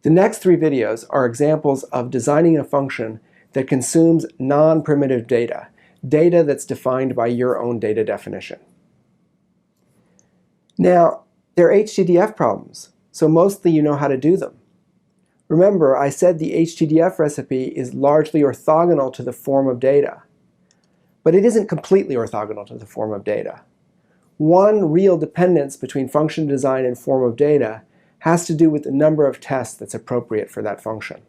The next 3 videos are examples of designing a function that consumes non-primitive data, data that's defined by your own data definition. Now, they're HTDF problems, so mostly you know how to do them. Remember, I said the HTDF recipe is largely orthogonal to the form of data, but it isn't completely orthogonal to the form of data. One real dependence between function design and form of data has to do with the number of tests that's appropriate for that function.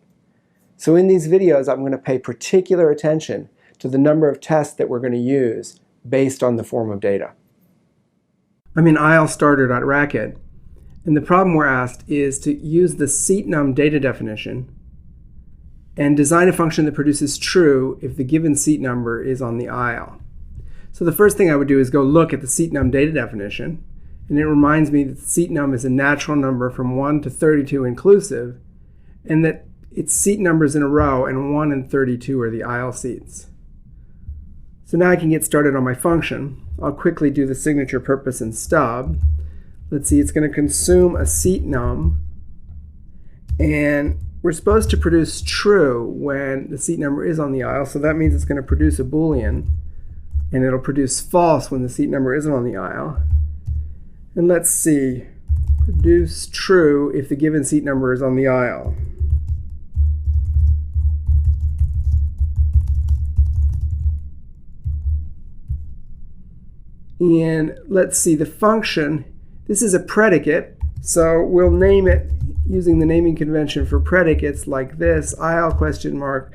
So in these videos, I'm going to pay particular attention to the number of tests that we're going to use based on the form of data. I'm in ILStarter.racket, and the problem we're asked is to use the seatnum data definition and design a function that produces true if the given seat number is on the IL. So the first thing I would do is go look at the seatnum data definition, and it reminds me that the seatnum is a natural number from 1 to 32 inclusive, and that its seat numbers in a row, and 1 and 32 are the IL seats. So now I can get started on my function. I'll quickly do the signature, purpose, and stub. Let's see, it's going to consume a seat num, and we're supposed to produce true when the seat number is on the IL, so that means it's going to produce a Boolean, and it'll produce false when the seat number isn't on the IL. And let's see, produce true if the given seat number is on the IL. And let's see, the function, this is a predicate, so we'll name it using the naming convention for predicates like this, IL question mark,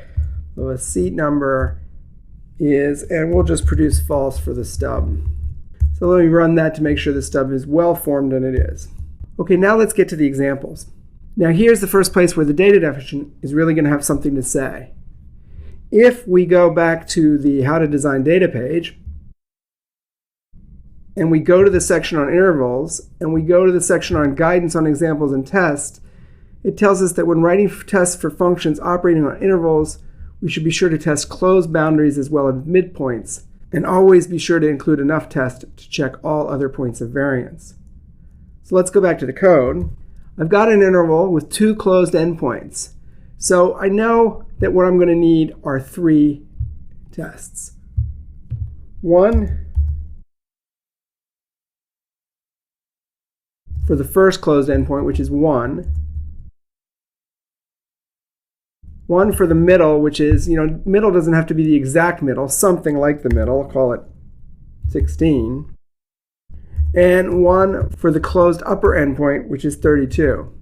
the seat number is, and we'll just produce false for the stub. So let me run that to make sure the stub is well formed, and it is. Okay, now let's get to the examples. Now here's the first place where the data definition is really going to have something to say. If we go back to the How to Design Data page, and we go to the section on intervals, and we go to the section on guidance on examples and tests, it tells us that when writing tests for functions operating on intervals, we should be sure to test closed boundaries as well as midpoints, and always be sure to include enough tests to check all other points of variance. So let's go back to the code. I've got an interval with 2 closed endpoints. So I know that what I'm going to need are 3 tests. One for the first closed endpoint, which is 1. One for the middle, which is, middle doesn't have to be the exact middle, something like the middle, I'll call it 16. And 1 for the closed upper endpoint, which is 32.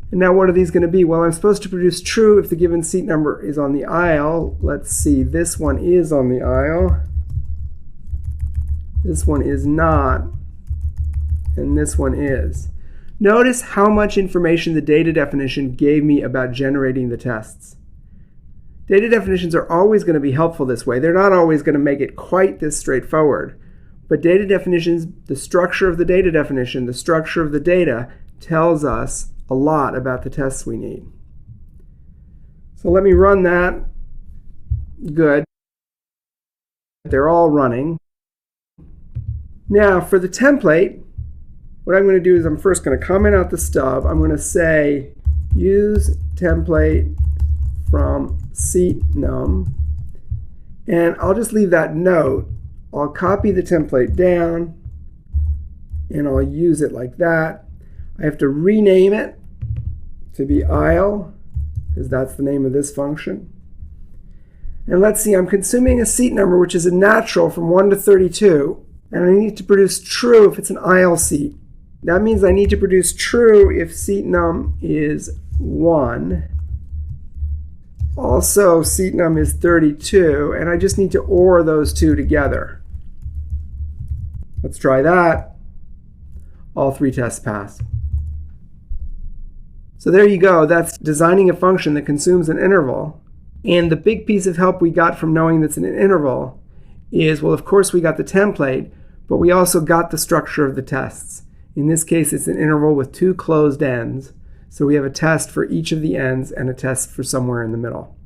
And now what are these going to be? Well, I'm supposed to produce true if the given seat number is on the IL. Let's see, this one is on the IL. This one is not. And this one is. Notice how much information the data definition gave me about generating the tests. Data definitions are always going to be helpful this way. They're not always going to make it quite this straightforward. But data definitions, the structure of the data definition, the structure of the data, tells us a lot about the tests we need. So let me run that. Good. They're all running. Now for the template, what I'm going to do is I'm first going to comment out the stub. I'm going to say use template from seatnum, and I'll just leave that note. I'll copy the template down, and I'll use it like that. I have to rename it to be IL, because that's the name of this function. And let's see, I'm consuming a seat number, which is a natural from 1 to 32, and I need to produce true if it's an IL seat. That means I need to produce true if seat num is 1. Also, seat num is 32, and I just need to OR those two together. Let's try that. All 3 tests pass. So there you go. That's designing a function that consumes an interval. And the big piece of help we got from knowing that's an interval is, well, of course we got the template, but we also got the structure of the tests. In this case, it's an interval with 2 closed ends. So we have a test for each of the ends and a test for somewhere in the middle.